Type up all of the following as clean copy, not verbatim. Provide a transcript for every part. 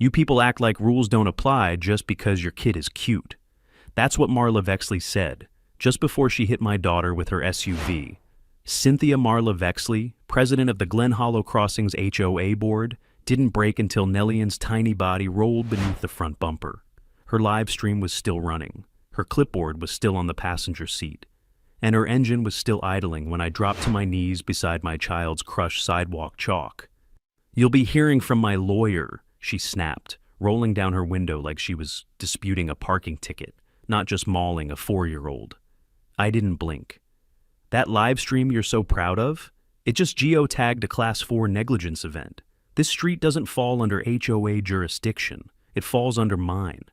You people act like rules don't apply just because your kid is cute. That's what Marla Vexley said, just before she hit my daughter with her SUV. Cynthia Marla Vexley, president of the Glen Hollow Crossings HOA board, didn't brake until Nellian's tiny body rolled beneath the front bumper. Her live stream was still running. Her clipboard was still on the passenger seat. And her engine was still idling when I dropped to my knees beside my child's crushed sidewalk chalk. "You'll be hearing from my lawyer," she snapped, rolling down her window like she was disputing a parking ticket, not just mauling a 4-year-old. I didn't blink. "That live stream you're so proud of? It just geotagged a Class 4 negligence event. This street doesn't fall under HOA jurisdiction. It falls under mine.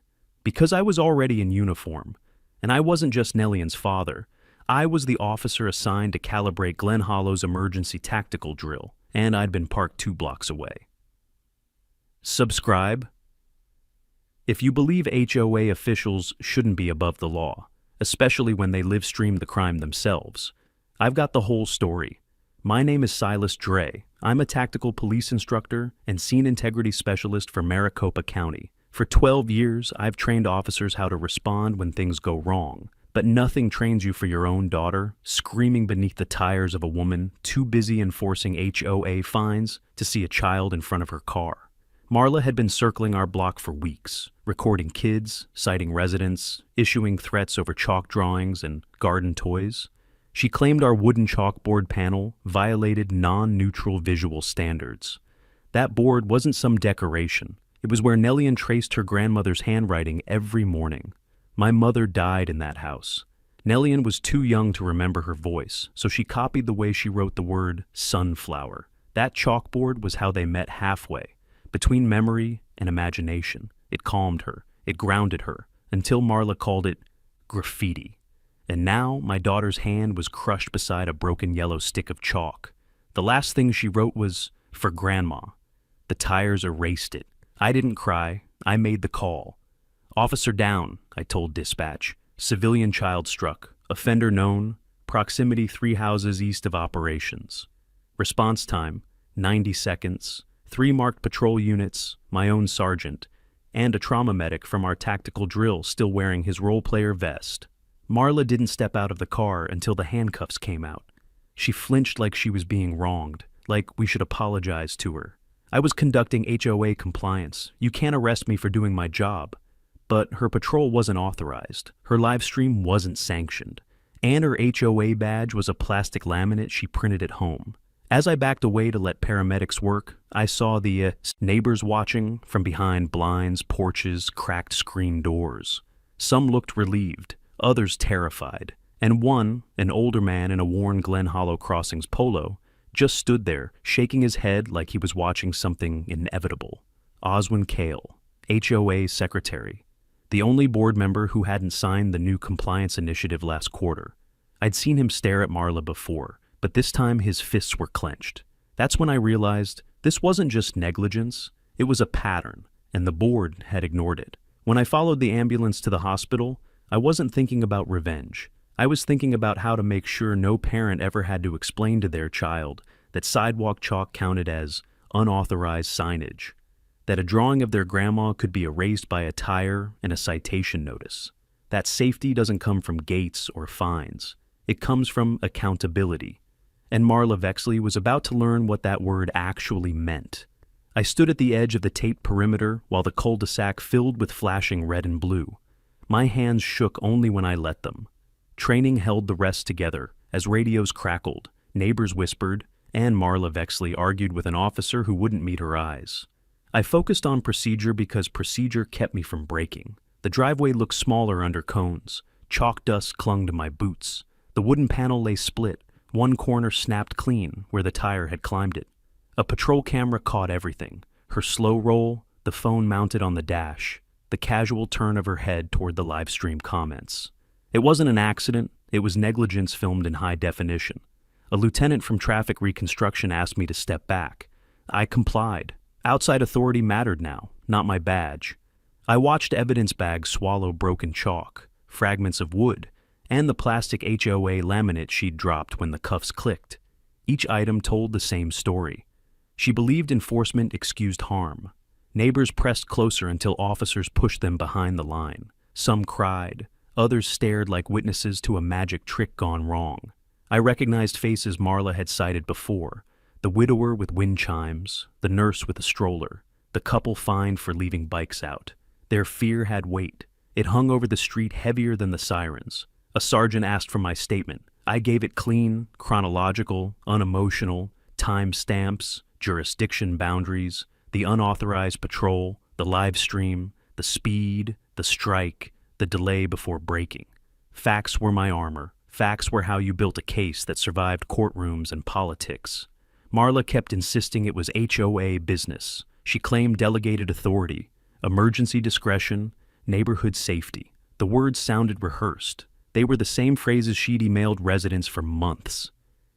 Because I was already in uniform, and I wasn't just Nellian's father, I was the officer assigned to calibrate Glen Hollow's emergency tactical drill, and I'd been parked 2 blocks away." Subscribe. If you believe HOA officials shouldn't be above the law, especially when they live stream the crime themselves, I've got the whole story. My name is Silas Dre. I'm a tactical police instructor and scene integrity specialist for Maricopa County. For 12 years, I've trained officers how to respond when things go wrong. But nothing trains you for your own daughter, screaming beneath the tires of a woman too busy enforcing HOA fines to see a child in front of her car. Marla had been circling our block for weeks, recording kids, citing residents, issuing threats over chalk drawings and garden toys. She claimed our wooden chalkboard panel violated non-neutral visual standards. That board wasn't some decoration. It was where Nellian traced her grandmother's handwriting every morning. My mother died in that house. Nellian was too young to remember her voice, so she copied the way she wrote the word sunflower. That chalkboard was how they met halfway, between memory and imagination. It calmed her, it grounded her, until Marla called it graffiti. And now my daughter's hand was crushed beside a broken yellow stick of chalk. The last thing she wrote was, "For Grandma." The tires erased it. I didn't cry. I made the call. "Officer down," I told dispatch. "Civilian child struck. Offender known. Proximity 3 houses east of operations." Response time, 90 seconds. 3 marked patrol units, my own sergeant, and a trauma medic from our tactical drill still wearing his role-player vest. Marla didn't step out of the car until the handcuffs came out. She flinched like she was being wronged, like we should apologize to her. I was conducting HOA compliance. You can't arrest me for doing my job. But her patrol wasn't authorized. Her live stream wasn't sanctioned. And her HOA badge was a plastic laminate she printed at home. As I backed away to let paramedics work, I saw the neighbors watching from behind blinds, porches, cracked screen doors. Some looked relieved, others terrified, and one, an older man in a worn Glen Hollow Crossings polo, just stood there, shaking his head like he was watching something inevitable. Oswin Kale, HOA secretary, the only board member who hadn't signed the new compliance initiative last quarter. I'd seen him stare at Marla before, but this time his fists were clenched. That's when I realized this wasn't just negligence, it was a pattern, and the board had ignored it. When I followed the ambulance to the hospital, I wasn't thinking about revenge. I was thinking about how to make sure no parent ever had to explain to their child that sidewalk chalk counted as unauthorized signage, that a drawing of their grandma could be erased by a tire and a citation notice. That safety doesn't come from gates or fines. It comes from accountability. And Marla Vexley was about to learn what that word actually meant. I stood at the edge of the taped perimeter while the cul-de-sac filled with flashing red and blue. My hands shook only when I let them. Training held the rest together as radios crackled, neighbors whispered, and Marla Vexley argued with an officer who wouldn't meet her eyes. I focused on procedure because procedure kept me from breaking. The driveway looked smaller under cones. Chalk dust clung to my boots. The wooden panel lay split. One corner snapped clean where the tire had climbed it. A patrol camera caught everything. Her slow roll, the phone mounted on the dash, the casual turn of her head toward the live stream comments. It wasn't an accident, it was negligence filmed in high definition. A lieutenant from traffic reconstruction asked me to step back. I complied. Outside authority mattered now, not my badge. I watched evidence bags swallow broken chalk, fragments of wood, and the plastic HOA laminate she'd dropped when the cuffs clicked. Each item told the same story. She believed enforcement excused harm. Neighbors pressed closer until officers pushed them behind the line. Some cried. Others stared like witnesses to a magic trick gone wrong. I recognized faces Marla had sighted before. The widower with wind chimes, the nurse with a stroller, the couple fined for leaving bikes out. Their fear had weight. It hung over the street heavier than the sirens. A sergeant asked for my statement. I gave it clean, chronological, unemotional, time stamps, jurisdiction boundaries, the unauthorized patrol, the live stream, the speed, the strike, the delay before braking. Facts were my armor. Facts were how you built a case that survived courtrooms and politics. Marla kept insisting it was HOA business. She claimed delegated authority, emergency discretion, neighborhood safety. The words sounded rehearsed. They were the same phrases she'd emailed residents for months.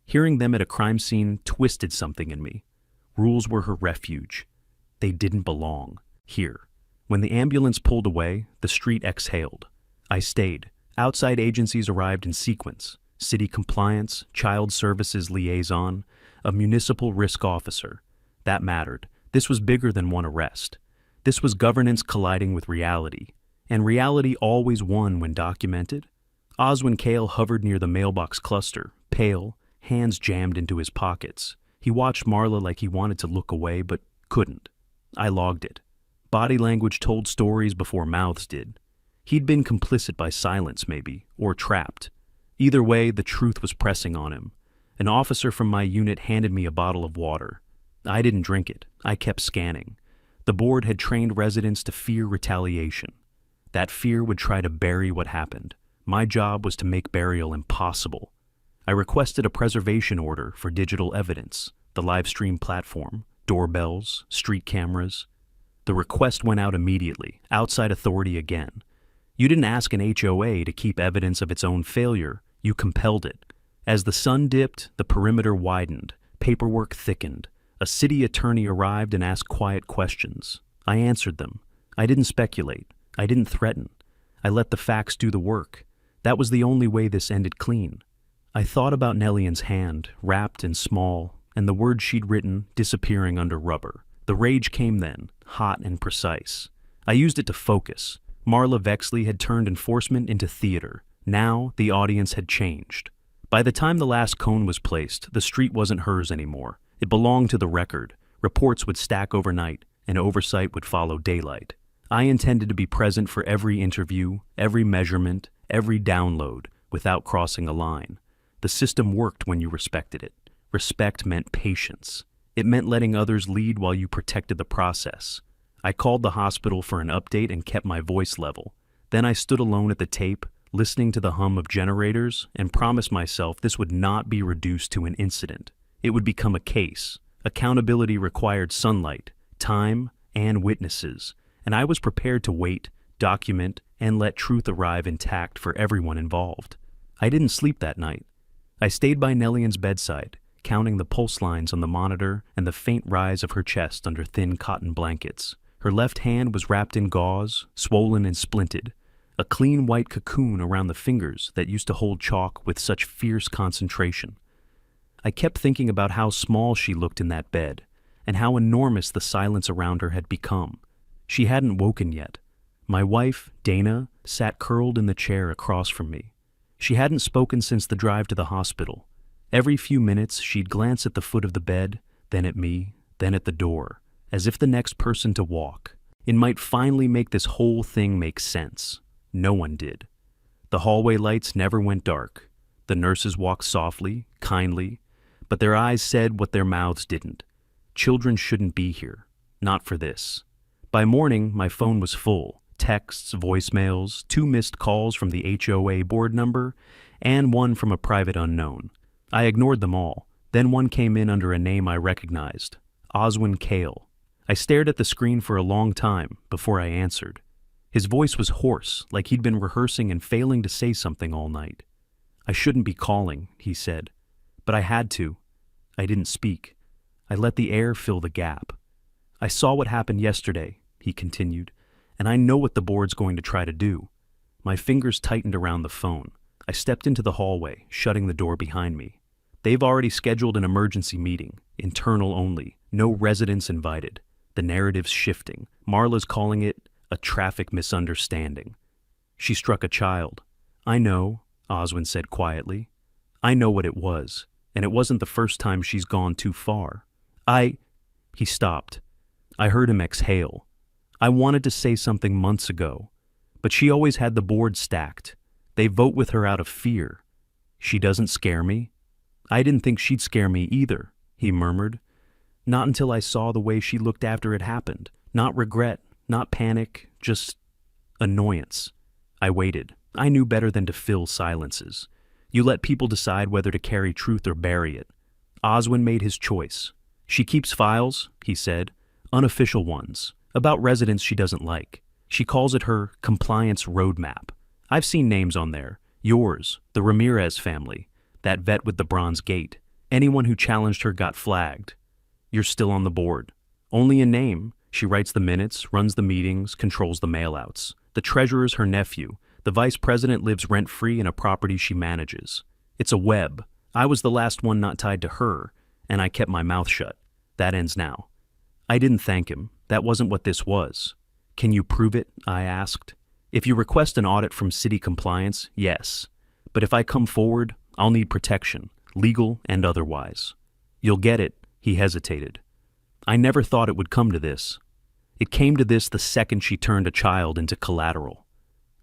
Hearing them at a crime scene twisted something in me. Rules were her refuge. They didn't belong here. When the ambulance pulled away, the street exhaled. I stayed. Outside agencies arrived in sequence: city compliance, child services liaison, a municipal risk officer. That mattered. This was bigger than one arrest. This was governance colliding with reality. And reality always won when documented. Oswin Kale hovered near the mailbox cluster, pale, hands jammed into his pockets. He watched Marla like he wanted to look away, but couldn't. I logged it. Body language told stories before mouths did. He'd been complicit by silence, maybe, or trapped. Either way, the truth was pressing on him. An officer from my unit handed me a bottle of water. I didn't drink it. I kept scanning. The board had trained residents to fear retaliation. That fear would try to bury what happened. My job was to make burial impossible. I requested a preservation order for digital evidence, the live stream platform, doorbells, street cameras. The request went out immediately, outside authority again. You didn't ask an HOA to keep evidence of its own failure, you compelled it. As the sun dipped, the perimeter widened, paperwork thickened. A city attorney arrived and asked quiet questions. I answered them. I didn't speculate. I didn't threaten. I let the facts do the work. That was the only way this ended clean. I thought about Nellian's hand, wrapped and small, and the words she'd written disappearing under rubber. The rage came then, hot and precise. I used it to focus. Marla Vexley had turned enforcement into theater. Now the audience had changed. By the time the last cone was placed, the street wasn't hers anymore. It belonged to the record. Reports would stack overnight, and oversight would follow daylight. I intended to be present for every interview, every measurement, every download, without crossing a line. The system worked when you respected it. Respect meant patience. It meant letting others lead while you protected the process. I called the hospital for an update and kept my voice level. Then I stood alone at the tape, listening to the hum of generators, and promised myself this would not be reduced to an incident. It would become a case. Accountability required sunlight, time, and witnesses, and I was prepared to wait, document, and let truth arrive intact for everyone involved. I didn't sleep that night. I stayed by Nellian's bedside, counting the pulse lines on the monitor and the faint rise of her chest under thin cotton blankets. Her left hand was wrapped in gauze, swollen and splinted, a clean white cocoon around the fingers that used to hold chalk with such fierce concentration. I kept thinking about how small she looked in that bed, and how enormous the silence around her had become. She hadn't woken yet. My wife, Dana, sat curled in the chair across from me. She hadn't spoken since the drive to the hospital. Every few minutes, she'd glance at the foot of the bed, then at me, then at the door, as if the next person to walk. It might finally make this whole thing make sense. No one did. The hallway lights never went dark. The nurses walked softly, kindly, but their eyes said what their mouths didn't. Children shouldn't be here. Not for this. By morning, my phone was full. Texts, voicemails, 2 missed calls from the HOA board number, and one from a private unknown. I ignored them all. Then one came in under a name I recognized. Oswin Kale. I stared at the screen for a long time before I answered. His voice was hoarse, like he'd been rehearsing and failing to say something all night. I shouldn't be calling, he said. But I had to. I didn't speak. I let the air fill the gap. I saw what happened yesterday, he continued, and I know what the board's going to try to do. My fingers tightened around the phone. I stepped into the hallway, shutting the door behind me. They've already scheduled an emergency meeting, internal only, no residents invited. The narrative's shifting. Marla's calling it a traffic misunderstanding. She struck a child. I know, Oswin said quietly. I know what it was, and it wasn't the first time she's gone too far. He stopped. I heard him exhale. I wanted to say something months ago, but she always had the board stacked. They vote with her out of fear. She doesn't scare me. I didn't think she'd scare me either, he murmured. Not until I saw the way she looked after it happened. Not regret, not panic, just annoyance. I waited. I knew better than to fill silences. You let people decide whether to carry truth or bury it. Oswin made his choice. She keeps files, he said, unofficial ones, about residents she doesn't like. She calls it her compliance roadmap. I've seen names on there. Yours, the Ramirez family, that vet with the bronze gate. Anyone who challenged her got flagged. You're still on the board. Only in name. She writes the minutes, runs the meetings, controls the mailouts. The treasurer's her nephew. The vice president lives rent-free in a property she manages. It's a web. I was the last one not tied to her, and I kept my mouth shut. That ends now. I didn't thank him. That wasn't what this was. Can you prove it? I asked. If you request an audit from city compliance, yes. But if I come forward, I'll need protection, legal and otherwise. You'll get it, he hesitated. I never thought it would come to this. It came to this the second she turned a child into collateral.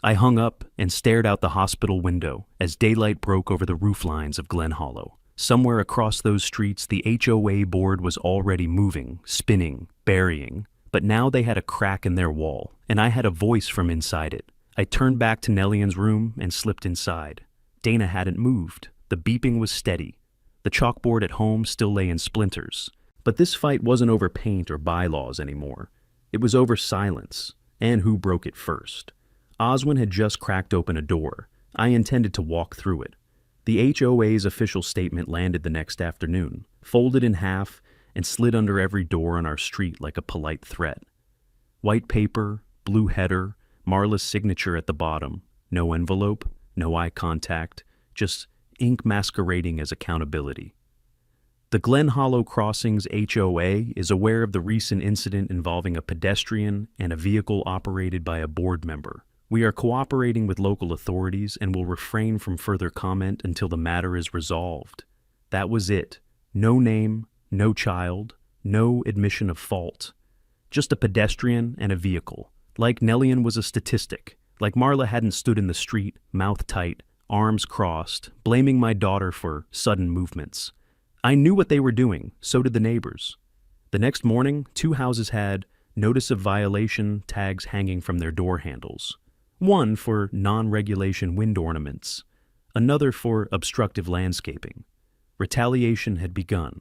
I hung up and stared out the hospital window as daylight broke over the rooflines of Glen Hollow. Somewhere across those streets, the HOA board was already moving, spinning, burying, but now they had a crack in their wall, and I had a voice from inside it. I turned back to Nellian's room and slipped inside. Dana hadn't moved. The beeping was steady. The chalkboard at home still lay in splinters. But this fight wasn't over paint or bylaws anymore. It was over silence, and who broke it first. Oswin had just cracked open a door. I intended to walk through it. The HOA's official statement landed the next afternoon, folded in half and slid under every door on our street like a polite threat. White paper, blue header, Marla's signature at the bottom. No envelope, no eye contact, just ink masquerading as accountability. The Glen Hollow Crossings HOA is aware of the recent incident involving a pedestrian and a vehicle operated by a board member. We are cooperating with local authorities and will refrain from further comment until the matter is resolved. That was it. No name, no child, no admission of fault. Just a pedestrian and a vehicle. Like Nellian was a statistic. Like Marla hadn't stood in the street, mouth tight, arms crossed, blaming my daughter for sudden movements. I knew what they were doing, so did the neighbors. The next morning, 2 houses had notice of violation tags hanging from their door handles. One for non-regulation wind ornaments, another for obstructive landscaping. Retaliation had begun.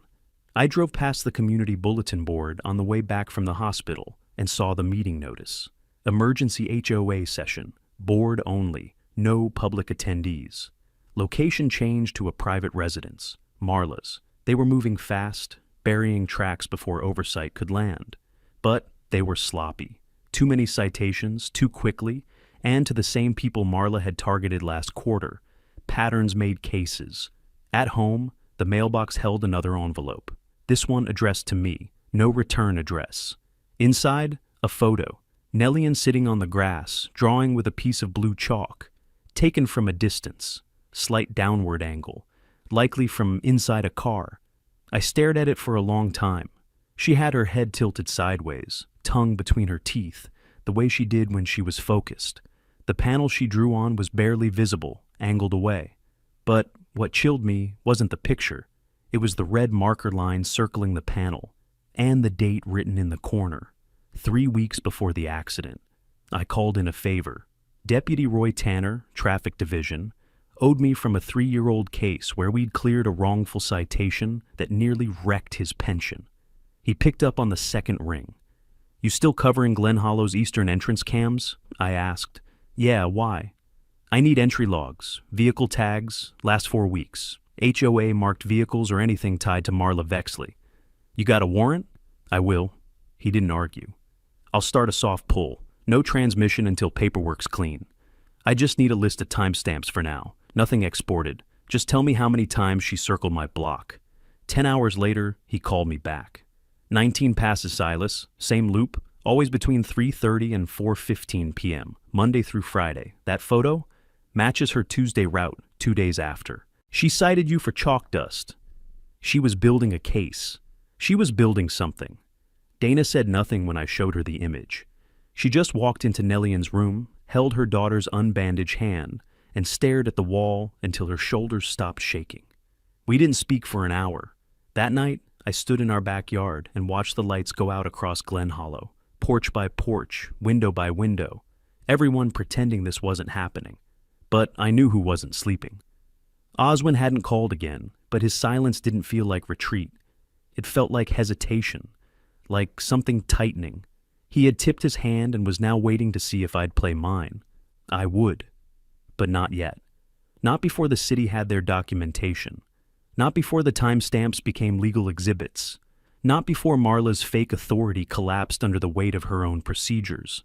I drove past the community bulletin board on the way back from the hospital and saw the meeting notice. Emergency HOA session, board only, no public attendees. Location changed to a private residence, Marla's. They were moving fast, burying tracks before oversight could land. But they were sloppy. Too many citations, too quickly, and to the same people Marla had targeted last quarter. Patterns made cases. At home, the mailbox held another envelope. This one addressed to me, no return address. Inside, a photo. Nellian sitting on the grass, drawing with a piece of blue chalk. Taken from a distance, slight downward angle, likely from inside a car. I stared at it for a long time. She had her head tilted sideways, tongue between her teeth, the way she did when she was focused. The panel she drew on was barely visible, angled away. But what chilled me wasn't the picture. It was the red marker line circling the panel, and the date written in the corner. 3 weeks before the accident. I called in a favor. Deputy Roy Tanner, Traffic Division, owed me from a 3-year-old case where we'd cleared a wrongful citation that nearly wrecked his pension. He picked up on the second ring. You still covering Glen Hollow's eastern entrance cams? I asked. Yeah, why? I need entry logs, vehicle tags, last 4 weeks, HOA marked vehicles or anything tied to Marla Vexley. You got a warrant? I will. He didn't argue. I'll start a soft pull. No transmission until paperwork's clean. I just need a list of timestamps for now. Nothing exported. Just tell me how many times she circled my block. 10 hours later, he called me back. 19 passes, Silas. Same loop, always between 3:30 and 4:15 p.m., Monday through Friday. That photo matches her Tuesday route 2 days after. She cited you for chalk dust. She was building a case. She was building something. Dana said nothing when I showed her the image. She just walked into Nellian's room, held her daughter's unbandaged hand, and stared at the wall until her shoulders stopped shaking. We didn't speak for an hour. That night, I stood in our backyard and watched the lights go out across Glen Hollow, porch by porch, window by window, everyone pretending this wasn't happening. But I knew who wasn't sleeping. Oswin hadn't called again, but his silence didn't feel like retreat. It felt like hesitation, like something tightening. He had tipped his hand and was now waiting to see if I'd play mine. I would. But not yet. Not before the city had their documentation. Not before the timestamps became legal exhibits. Not before Marla's fake authority collapsed under the weight of her own procedures.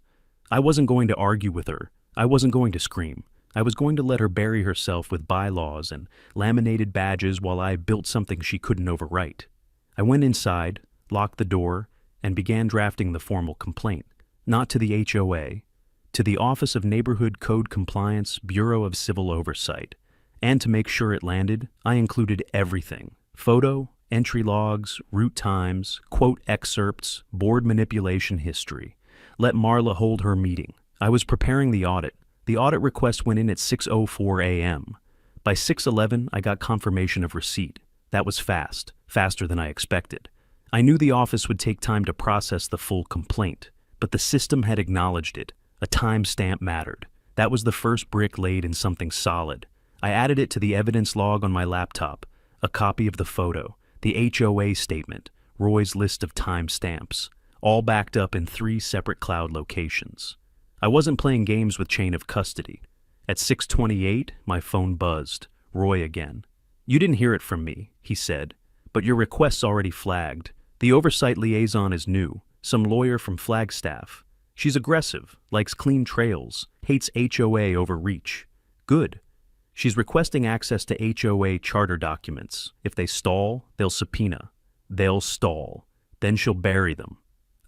I wasn't going to argue with her. I wasn't going to scream. I was going to let her bury herself with bylaws and laminated badges while I built something she couldn't overwrite. I went inside, locked the door, and began drafting the formal complaint. Not to the HOA, to the Office of Neighborhood Code Compliance, Bureau of Civil Oversight. And to make sure it landed, I included everything: photo, entry logs, route times, quote excerpts, board manipulation history. Let Marla hold her meeting. I was preparing the audit. The audit request went in at 6:04 a.m. By 6:11, I got confirmation of receipt. That was fast, faster than I expected. I knew the office would take time to process the full complaint, but the system had acknowledged it. A timestamp mattered. That was the first brick laid in something solid. I added it to the evidence log on my laptop, a copy of the photo, the HOA statement, Roy's list of timestamps, all backed up in 3 separate cloud locations. I wasn't playing games with chain of custody. At 6:28, my phone buzzed. Roy again. "You didn't hear it from me," he said, "but your request's already flagged. The oversight liaison is new, some lawyer from Flagstaff. She's aggressive, likes clean trails, hates HOA overreach. Good. She's requesting access to HOA charter documents. If they stall, they'll subpoena. They'll stall. Then she'll bury them."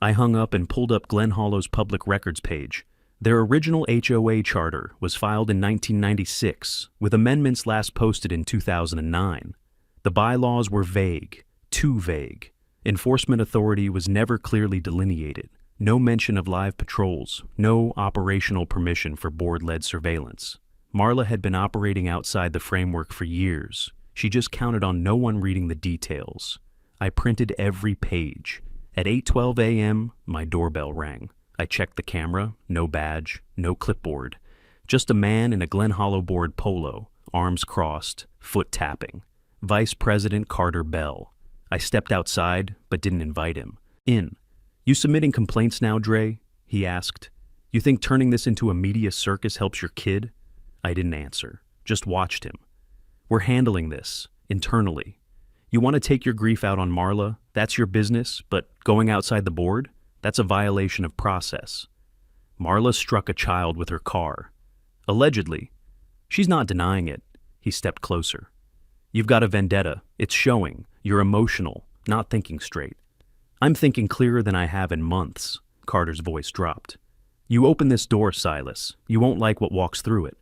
I hung up and pulled up Glen Hollow's public records page. Their original HOA charter was filed in 1996, with amendments last posted in 2009. The bylaws were vague, too vague. Enforcement authority was never clearly delineated. No mention of live patrols, no operational permission for board-led surveillance. Marla had been operating outside the framework for years. She just counted on no one reading the details. I printed every page. At 8:12 a.m., my doorbell rang. I checked the camera, no badge, no clipboard. Just a man in a Glen Hollow board polo, arms crossed, foot tapping. Vice President Carter Bell. I stepped outside, but didn't invite him. In. "You submitting complaints now, Dre?" he asked. "You think turning this into a media circus helps your kid?" I didn't answer, just watched him. "We're handling this, internally. You want to take your grief out on Marla? That's your business, but going outside the board? That's a violation of process." Marla struck a child with her car. Allegedly. She's not denying it. He stepped closer. "You've got a vendetta. It's showing. You're emotional, not thinking straight." "I'm thinking clearer than I have in months." Carter's voice dropped. "You open this door, Silas. You won't like what walks through it."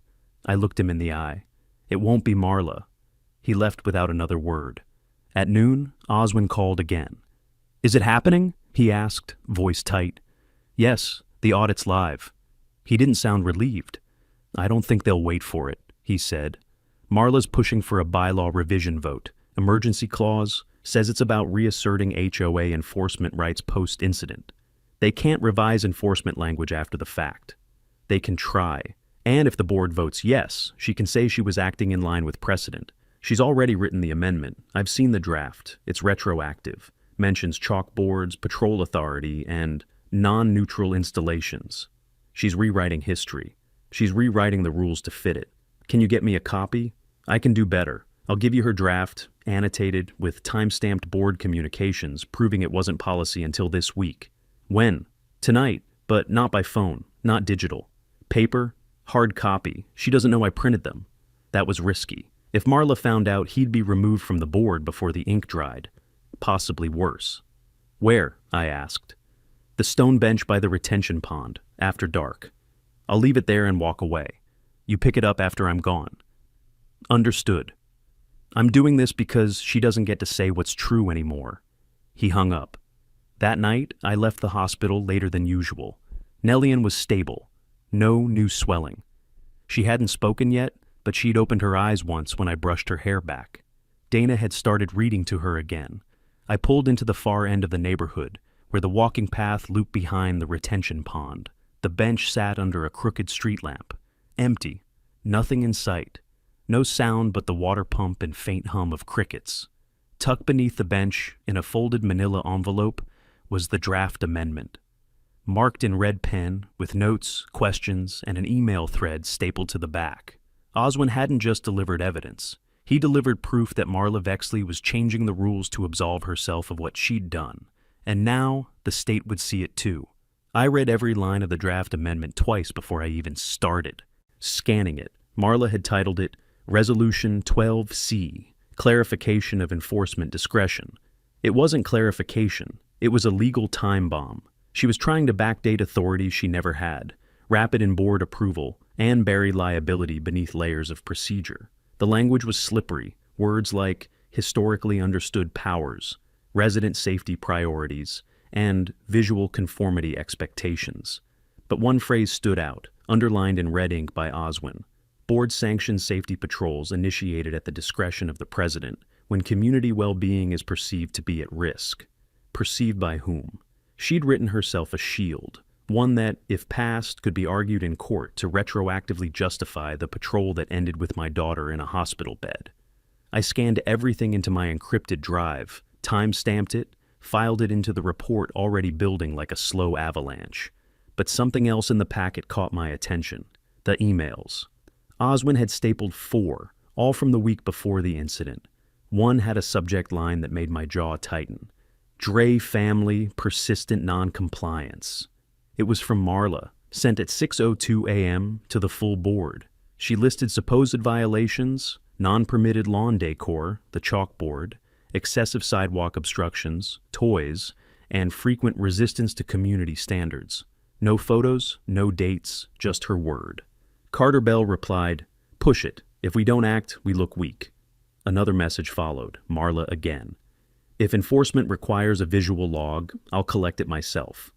I looked him in the eye. "It won't be Marla." He left without another word. At noon, Oswin called again. "Is it happening?" he asked, voice tight. "Yes, the audit's live." He didn't sound relieved. "I don't think they'll wait for it," he said. "Marla's pushing for a bylaw revision vote. Emergency clause, says it's about reasserting HOA enforcement rights post-incident. They can't revise enforcement language after the fact. They can try. And if the board votes yes, she can say she was acting in line with precedent. She's already written the amendment. I've seen the draft. It's retroactive. Mentions chalkboards, patrol authority, and non-neutral installations. She's rewriting history. She's rewriting the rules to fit it. Can you get me a copy? I can do better. I'll give you her draft, annotated, with time-stamped board communications proving it wasn't policy until this week. When? Tonight, but not by phone, not digital. Paper? Hard copy. She doesn't know I printed them. That was risky. If Marla found out, he'd be removed from the board before the ink dried. Possibly worse. Where? I asked. The stone bench by the retention pond, after dark. I'll leave it there and walk away. You pick it up after I'm gone. Understood. I'm doing this because she doesn't get to say what's true anymore. He hung up. That night, I left the hospital later than usual. Nellian was stable. No new swelling. She hadn't spoken yet, but she'd opened her eyes once when I brushed her hair back. Dana had started reading to her again. I pulled into the far end of the neighborhood, where the walking path looped behind the retention pond. The bench sat under a crooked street lamp. Empty. Nothing in sight. No sound but the water pump and faint hum of crickets. Tucked beneath the bench, in a folded manila envelope, was the draft amendment. Marked in red pen, with notes, questions, and an email thread stapled to the back. Oswin hadn't just delivered evidence. He delivered proof that Marla Vexley was changing the rules to absolve herself of what she'd done. And now, the state would see it too. I read every line of the draft amendment twice before I even started. Scanning it, Marla had titled it Resolution 12C, Clarification of Enforcement Discretion. It wasn't clarification. It was a legal time bomb. She was trying to backdate authority she never had, wrap it in board approval, and bury liability beneath layers of procedure. The language was slippery, words like historically understood powers, resident safety priorities, and visual conformity expectations. But one phrase stood out, underlined in red ink by Oswin. Board-sanctioned safety patrols initiated at the discretion of the president when community well-being is perceived to be at risk. Perceived by whom? She'd written herself a shield, one that, if passed, could be argued in court to retroactively justify the patrol that ended with my daughter in a hospital bed. I scanned everything into my encrypted drive, time-stamped it, filed it into the report already building like a slow avalanche. But something else in the packet caught my attention. The emails. Oswin had stapled 4, all from the week before the incident. One had a subject line that made my jaw tighten. Dre family, persistent non-compliance. It was from Marla, sent at 6:02 a.m. to the full board. She listed supposed violations, non-permitted lawn decor, the chalkboard, excessive sidewalk obstructions, toys, and frequent resistance to community standards. No photos, no dates, just her word. Carter Bell replied, "Push it. If we don't act, we look weak." Another message followed, Marla again. "If enforcement requires a visual log, I'll collect it myself."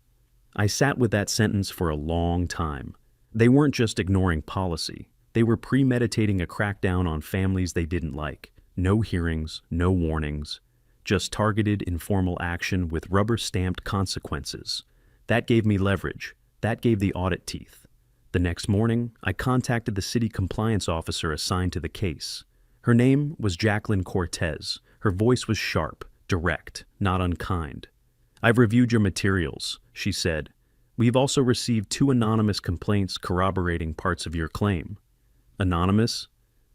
I sat with that sentence for a long time. They weren't just ignoring policy. They were premeditating a crackdown on families they didn't like. No hearings, no warnings, just targeted informal action with rubber-stamped consequences. That gave me leverage. That gave the audit teeth. The next morning, I contacted the city compliance officer assigned to the case. Her name was Jacqueline Cortez. Her voice was sharp, direct, not unkind. "I've reviewed your materials," she said. "We've also received 2 anonymous complaints corroborating parts of your claim." "Anonymous?"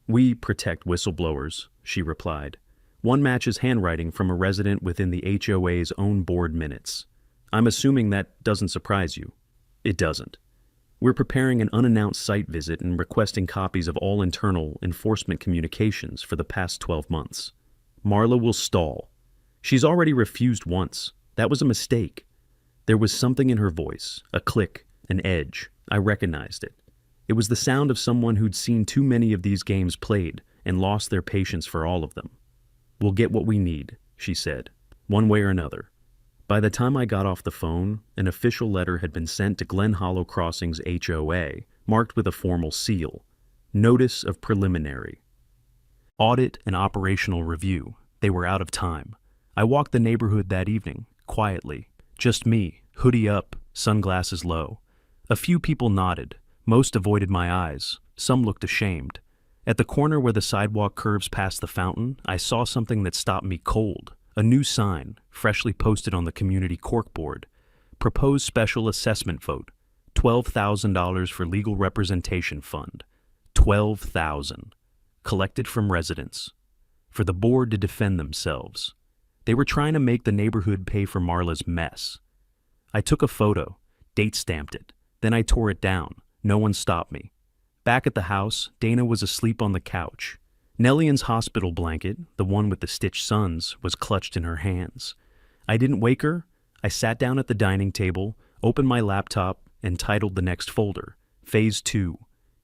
"We protect whistleblowers," she replied. "One matches handwriting from a resident within the HOA's own board minutes. I'm assuming that doesn't surprise you." "It doesn't. We're preparing an unannounced site visit and requesting copies of all internal enforcement communications for the past 12 months. Marla will stall. She's already refused once. That was a mistake." There was something in her voice, a click, an edge. I recognized it. It was the sound of someone who'd seen too many of these games played and lost their patience for all of them. "We'll get what we need," she said, "one way or another." By the time I got off the phone, an official letter had been sent to Glen Hollow Crossings HOA, marked with a formal seal. Notice of preliminary. Audit and operational review. They were out of time. I walked the neighborhood that evening, quietly. Just me, hoodie up, sunglasses low. A few people nodded. Most avoided my eyes. Some looked ashamed. At the corner where the sidewalk curves past the fountain, I saw something that stopped me cold. A new sign, freshly posted on the community corkboard. Proposed special assessment vote. $12,000 for legal representation fund. $12,000. Collected from residents. For the board to defend themselves. They were trying to make the neighborhood pay for Marla's mess. I took a photo, date-stamped it. Then I tore it down. No one stopped me. Back at the house, Dana was asleep on the couch. Nellian's hospital blanket, the one with the stitched suns, was clutched in her hands. I didn't wake her, I sat down at the dining table, opened my laptop, and titled the next folder, Phase 2,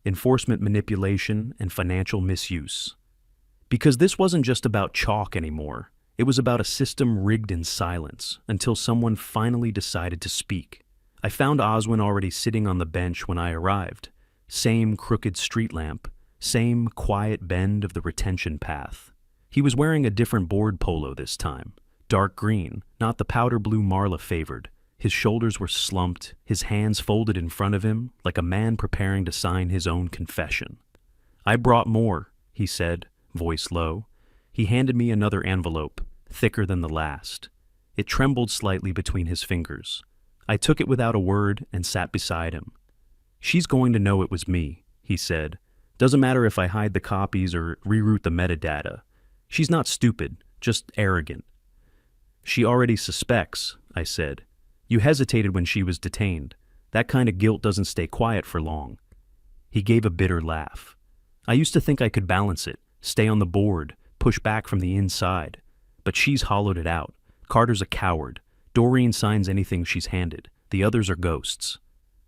Enforcement Manipulation and Financial Misuse. Because this wasn't just about chalk anymore. It was about a system rigged in silence until someone finally decided to speak. I found Oswin already sitting on the bench when I arrived. Same crooked street lamp, same quiet bend of the retention path. He was wearing a different board polo this time. Dark green, not the powder blue Marla favored. His shoulders were slumped, his hands folded in front of him like a man preparing to sign his own confession. "I brought more," he said, voice low. He handed me another envelope, thicker than the last. It trembled slightly between his fingers. I took it without a word and sat beside him. "She's going to know it was me," he said. "Doesn't matter if I hide the copies or reroute the metadata. She's not stupid, just arrogant." "She already suspects," I said. "You hesitated when she was detained. That kind of guilt doesn't stay quiet for long." He gave a bitter laugh. "I used to think I could balance it, stay on the board, push back from the inside. But she's hollowed it out. Carter's a coward. Doreen signs anything she's handed. The others are ghosts."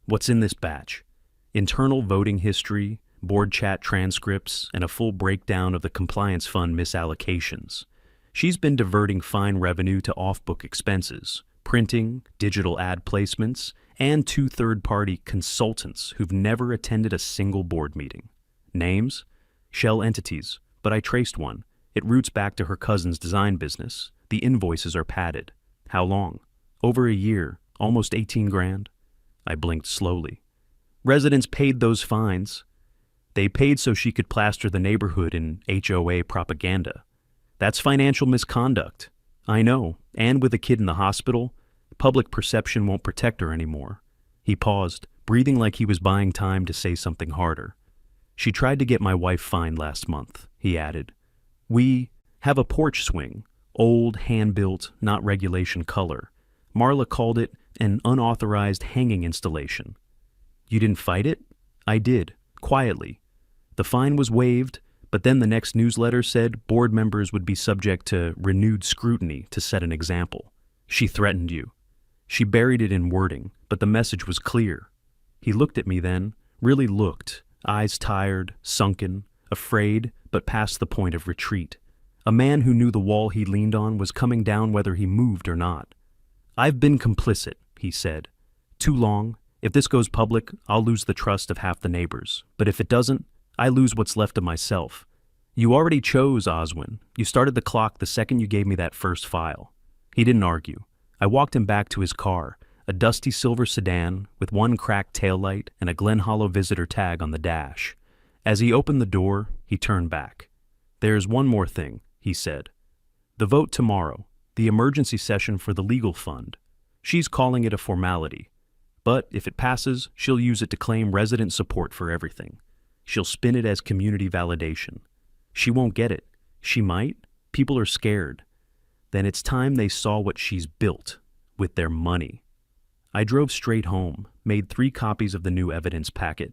"What's in this batch?" "Internal voting history, board chat transcripts, and a full breakdown of the compliance fund misallocations. She's been diverting fine revenue to off-book expenses, printing, digital ad placements, and 2 third-party consultants who've never attended a single board meeting. Names? Shell entities, but I traced one. It roots back to her cousin's design business. The invoices are padded. How long? Over a year, almost 18 grand. I blinked slowly. Residents paid those fines. They paid so she could plaster the neighborhood in HOA propaganda. That's financial misconduct. I know, and with a kid in the hospital, public perception won't protect her anymore. He paused, breathing like he was buying time to say something harder. She tried to get my wife fined last month, he added. We have a porch swing, old, hand-built, not regulation color. Marla called it an unauthorized hanging installation. You didn't fight it? I did, quietly. The fine was waived, but then the next newsletter said board members would be subject to renewed scrutiny to set an example. She threatened you. She buried it in wording, but the message was clear. He looked at me then, really looked, eyes tired, sunken, afraid, but past the point of retreat. A man who knew the wall he leaned on was coming down whether he moved or not. I've been complicit, he said. Too long. If this goes public, I'll lose the trust of half the neighbors. But if it doesn't, I lose what's left of myself. You already chose, Oswin. You started the clock the second you gave me that first file. He didn't argue. I walked him back to his car, a dusty silver sedan with one cracked taillight and a Glen Hollow visitor tag on the dash. As he opened the door, he turned back. There's one more thing, he said. The vote tomorrow, the emergency session for the legal fund. She's calling it a formality. But if it passes, she'll use it to claim resident support for everything. She'll spin it as community validation. She won't get it. She might. People are scared. Then it's time they saw what she's built with their money. I drove straight home, made 3 copies of the new evidence packet,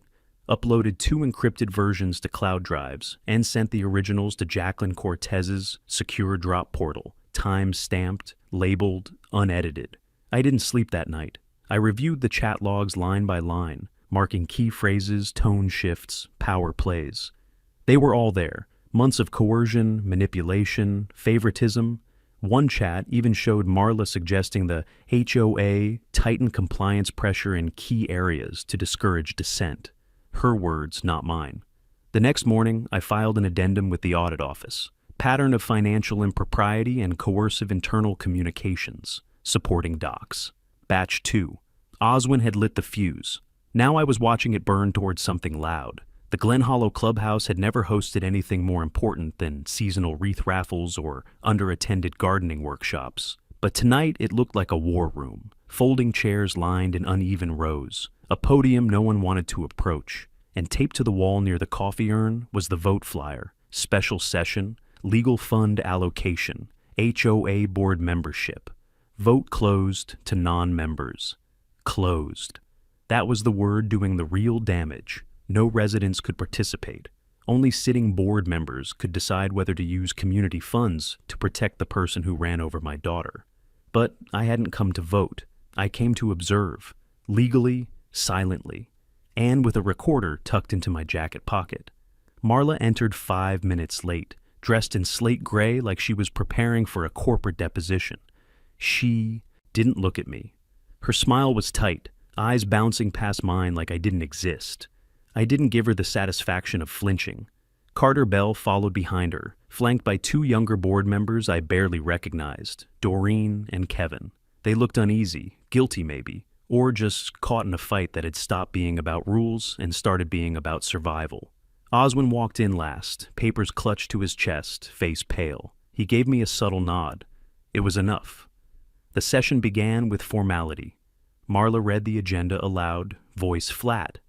uploaded 2 encrypted versions to cloud drives, and sent the originals to Jacqueline Cortez's secure drop portal, time-stamped, labeled, unedited. I didn't sleep that night. I reviewed the chat logs line by line, marking key phrases, tone shifts, power plays. They were all there. Months of coercion, manipulation, favoritism. One chat even showed Marla suggesting the HOA tighten compliance pressure in key areas to discourage dissent. Her words, not mine. The next morning, I filed an addendum with the audit office. Pattern of financial impropriety and coercive internal communications. Supporting docs. Batch 2. Oswin had lit the fuse. Now I was watching it burn towards something loud. The Glen Hollow Clubhouse had never hosted anything more important than seasonal wreath raffles or underattended gardening workshops. But tonight it looked like a war room. Folding chairs lined in uneven rows. A podium no one wanted to approach. And taped to the wall near the coffee urn was the vote flyer. Special session. Legal fund allocation. HOA board membership. Vote closed to non-members. Closed. That was the word doing the real damage. No residents could participate. Only sitting board members could decide whether to use community funds to protect the person who ran over my daughter. But I hadn't come to vote. I came to observe, legally, silently, and with a recorder tucked into my jacket pocket. Marla entered 5 minutes late, dressed in slate gray like she was preparing for a corporate deposition. She didn't look at me. Her smile was tight, eyes bouncing past mine like I didn't exist. I didn't give her the satisfaction of flinching. Carter Bell followed behind her, flanked by 2 younger board members I barely recognized, Doreen and Kevin. They looked uneasy, guilty maybe, or just caught in a fight that had stopped being about rules and started being about survival. Oswin walked in last, papers clutched to his chest, face pale. He gave me a subtle nod. It was enough. The session began with formality. Marla read the agenda aloud, voice flat,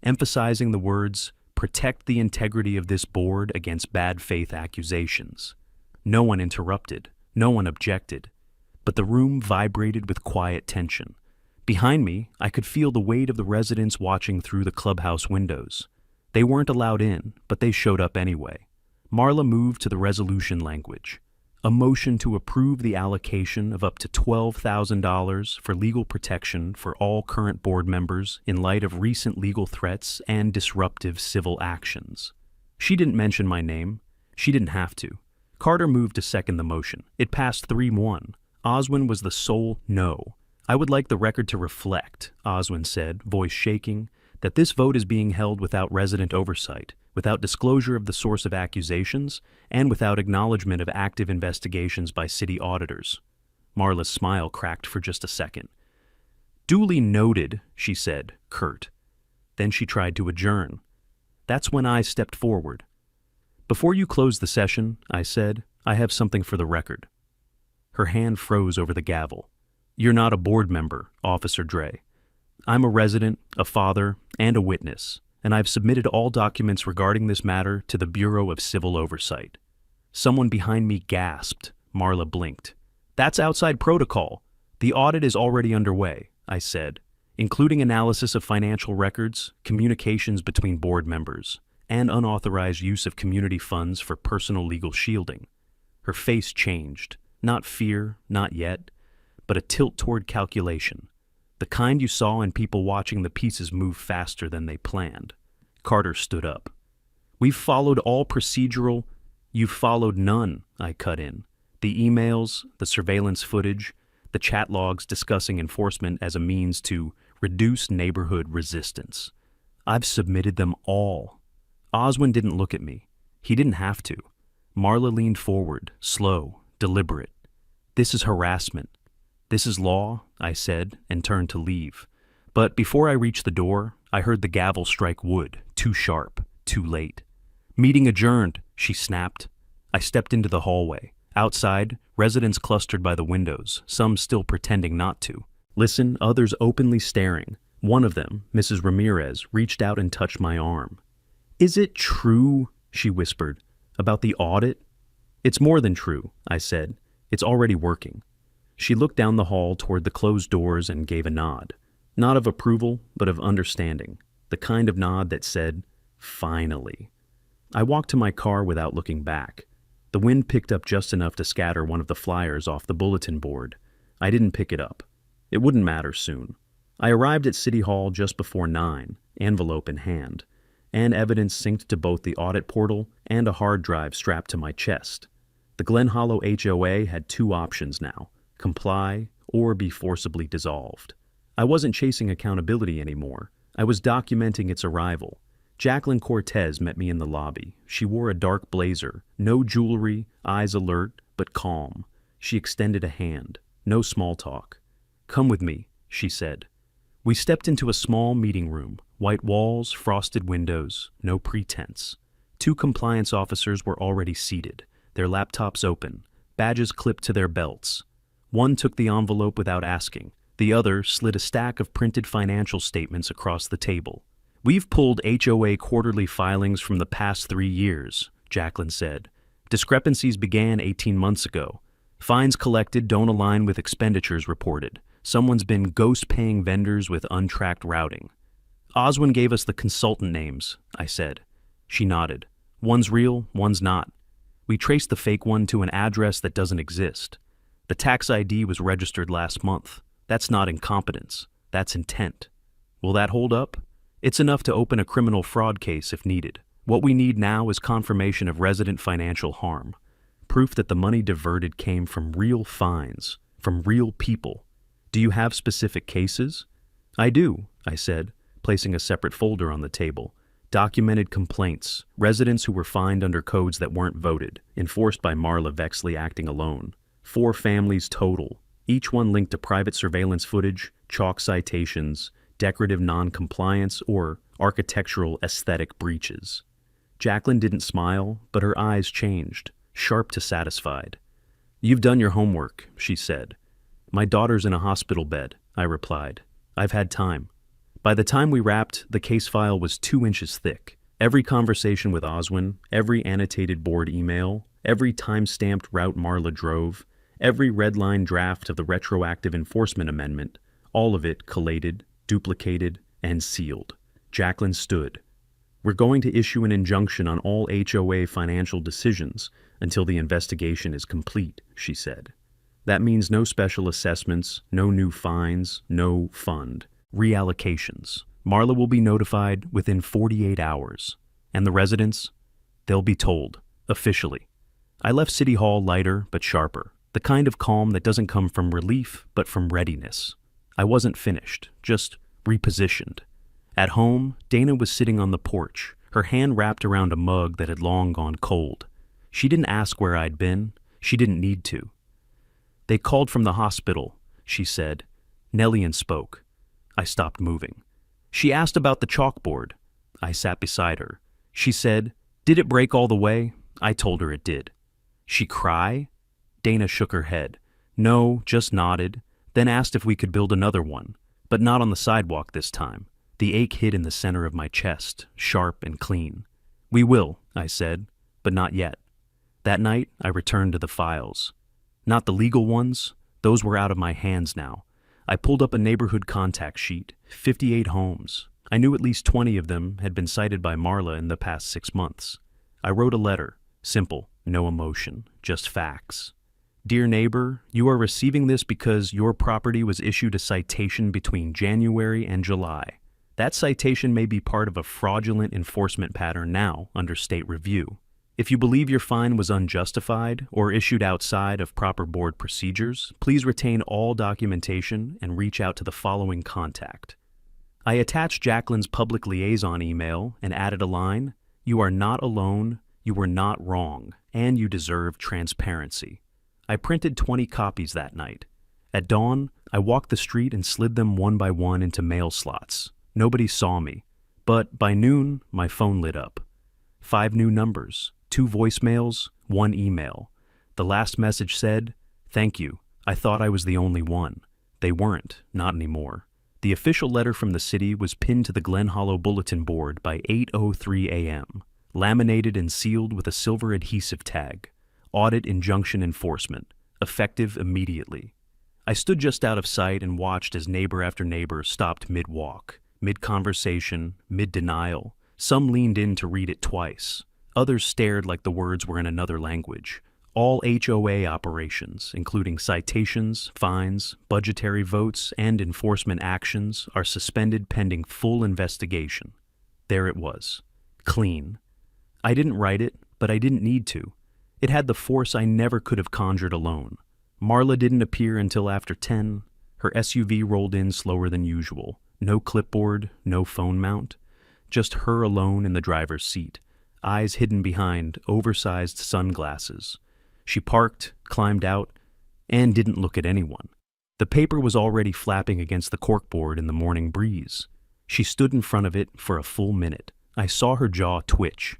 emphasizing the words, "Protect the integrity of this board against bad faith accusations." No one interrupted, no one objected, but the room vibrated with quiet tension. Behind me, I could feel the weight of the residents watching through the clubhouse windows. They weren't allowed in, but they showed up anyway. Marla moved to the resolution language. A motion to approve the allocation of up to $12,000 for legal protection for all current board members in light of recent legal threats and disruptive civil actions. She didn't mention my name. She didn't have to. Carter moved to second the motion. It passed 3-1. Oswin was the sole no. "I would like the record to reflect," Oswin said, voice shaking, "that this vote is being held without resident oversight, without disclosure of the source of accusations, and without acknowledgement of active investigations by city auditors." Marla's smile cracked for just a second. "Duly noted," she said, curt. Then she tried to adjourn. That's when I stepped forward. "Before you close the session," I said, "I have something for the record." Her hand froze over the gavel. "You're not a board member, Officer Dre. I'm a resident, a father, and a witness, and I've submitted all documents regarding this matter to the Bureau of Civil Oversight." Someone behind me gasped. Marla blinked. "That's outside protocol. The audit is already underway," I said, "including analysis of financial records, communications between board members, and unauthorized use of community funds for personal legal shielding." Her face changed. Not fear, not yet, but a tilt toward calculation. The kind you saw in people watching the pieces move faster than they planned. Carter stood up. "We've followed all procedural—" "You've followed none," I cut in. "The emails, the surveillance footage, the chat logs discussing enforcement as a means to reduce neighborhood resistance. I've submitted them all." Oswin didn't look at me. He didn't have to. Marla leaned forward, slow, deliberate. "This is harassment. This is law," I said, and turned to leave. But before I reached the door, I heard the gavel strike wood, too sharp, too late. "Meeting adjourned," she snapped. I stepped into the hallway. Outside, residents clustered by the windows, some still pretending not to. Listen, others openly staring. One of them, Mrs. Ramirez, reached out and touched my arm. "Is it true," she whispered, "about the audit?" "It's more than true," I said. "It's already working." She looked down the hall toward the closed doors and gave a nod. Not of approval, but of understanding. The kind of nod that said, "Finally." I walked to my car without looking back. The wind picked up just enough to scatter one of the flyers off the bulletin board. I didn't pick it up. It wouldn't matter soon. I arrived at City Hall just before 9, envelope in hand, and evidence synced to both the audit portal and a hard drive strapped to my chest. The Glen Hollow HOA had 2 options now: comply or be forcibly dissolved. I wasn't chasing accountability anymore. I was documenting its arrival. Jacqueline Cortez met me in the lobby. She wore a dark blazer, no jewelry, eyes alert, but calm. She extended a hand. No small talk. "Come with me," she said. We stepped into a small meeting room. White walls, frosted windows, no pretense. 2 compliance officers were already seated, their laptops open, badges clipped to their belts. One took the envelope without asking. The other slid a stack of printed financial statements across the table. "We've pulled HOA quarterly filings from the past 3 years, Jacqueline said. "Discrepancies began 18 months ago. Fines collected don't align with expenditures reported. Someone's been ghost-paying vendors with untracked routing." "Oswin gave us the consultant names," I said. She nodded. "One's real, one's not. We traced the fake one to an address that doesn't exist. The tax ID was registered last month. That's not incompetence. That's intent. Will that hold up? It's enough to open a criminal fraud case if needed. What we need now is confirmation of resident financial harm. Proof that the money diverted came from real fines, from real people. Do you have specific cases? I do, I said, placing a separate folder on the table. Documented complaints, residents who were fined under codes that weren't voted, enforced by Marla Vexley acting alone. 4 families total, each one linked to private surveillance footage, chalk citations, decorative non-compliance, or architectural aesthetic breaches. Jacqueline didn't smile, but her eyes changed, sharp to satisfied. You've done your homework, she said. My daughter's in a hospital bed, I replied. I've had time. By the time we wrapped, the case file was 2 inches thick. Every conversation with Oswin, every annotated board email, every time-stamped route Marla drove, every red-line draft of the retroactive enforcement amendment, all of it collated, duplicated, and sealed. Jacqueline stood. We're going to issue an injunction on all HOA financial decisions until the investigation is complete, she said. That means no special assessments, no new fines, no fund. Reallocations. Marla will be notified within 48 hours. And the residents? They'll be told, officially. I left City Hall lighter but sharper, the kind of calm that doesn't come from relief but from readiness. I wasn't finished, just repositioned. At home, Dana was sitting on the porch, her hand wrapped around a mug that had long gone cold. She didn't ask where I'd been. She didn't need to. They called from the hospital, she said. Nellian spoke. I stopped moving. She asked about the chalkboard. I sat beside her. She said, "Did it break all the way?" I told her it did. She cry? Dana shook her head. No, just nodded, then asked if we could build another one, but not on the sidewalk this time. The ache hid in the center of my chest, sharp and clean. We will, I said, but not yet. That night, I returned to the files. Not the legal ones, those were out of my hands now. I pulled up a neighborhood contact sheet, 58 homes. I knew at least 20 of them had been cited by Marla in the past 6 months. I wrote a letter, simple, no emotion, just facts. Dear neighbor, you are receiving this because your property was issued a citation between January and July. That citation may be part of a fraudulent enforcement pattern now under state review. If you believe your fine was unjustified or issued outside of proper board procedures, please retain all documentation and reach out to the following contact. I attached Jacqueline's public liaison email and added a line, "You are not alone, you were not wrong, and you deserve transparency." I printed 20 copies that night. At dawn, I walked the street and slid them one by one into mail slots. Nobody saw me, but by noon, my phone lit up. 5 new numbers. 2 voicemails, 1 email. The last message said, "Thank you. I thought I was the only one." They weren't, not anymore. The official letter from the city was pinned to the Glen Hollow bulletin board by 8:03 a.m., laminated and sealed with a silver adhesive tag. Audit injunction enforcement, effective immediately. I stood just out of sight and watched as neighbor after neighbor stopped mid-walk, mid-conversation, mid-denial. Some leaned in to read it twice. Others stared like the words were in another language. All HOA operations, including citations, fines, budgetary votes, and enforcement actions, are suspended pending full investigation. There it was. Clean. I didn't write it, but I didn't need to. It had the force I never could have conjured alone. Marla didn't appear until after 10. Her SUV rolled in slower than usual. No clipboard, no phone mount. Just her alone in the driver's seat, eyes hidden behind oversized sunglasses. She parked, climbed out, and didn't look at anyone. The paper was already flapping against the corkboard in the morning breeze. She stood in front of it for a full minute. I saw her jaw twitch.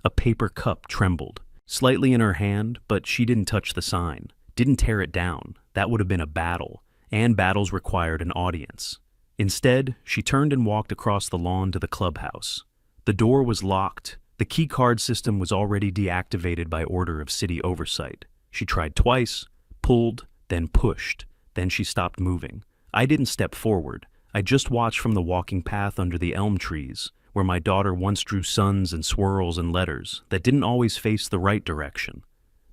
A paper cup trembled, slightly in her hand, but she didn't touch the sign, didn't tear it down. That would have been a battle, and battles required an audience. Instead, she turned and walked across the lawn to the clubhouse. The door was locked. The key card system was already deactivated by order of city oversight. She tried twice, pulled, then pushed. Then she stopped moving. I didn't step forward. I just watched from the walking path under the elm trees, where my daughter once drew suns and swirls and letters that didn't always face the right direction.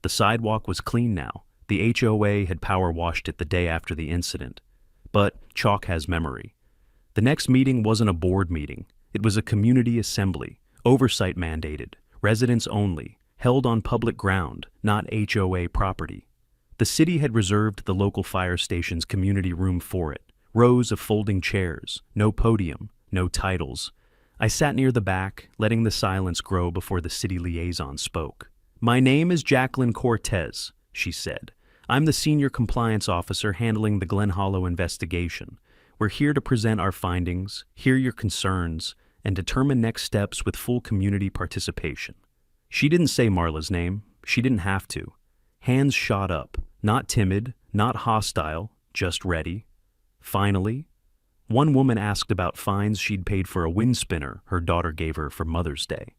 The sidewalk was clean now, The HOA had power washed it the day after the incident. But chalk has memory. The next meeting wasn't a board meeting. It was a community assembly, oversight mandated, residents only, held on public ground, not HOA property. The city had reserved the local fire station's community room for it. Rows of folding chairs, no podium, no titles. I sat near the back, letting the silence grow before the city liaison spoke. "My name is Jacqueline Cortez," she said. "I'm the senior compliance officer handling the Glen Hollow investigation. We're here to present our findings, hear your concerns, and determine next steps with full community participation." She didn't say Marla's name. She didn't have to. Hands shot up, not timid, not hostile, just ready. Finally, one woman asked about fines she'd paid for a wind spinner her daughter gave her for Mother's Day.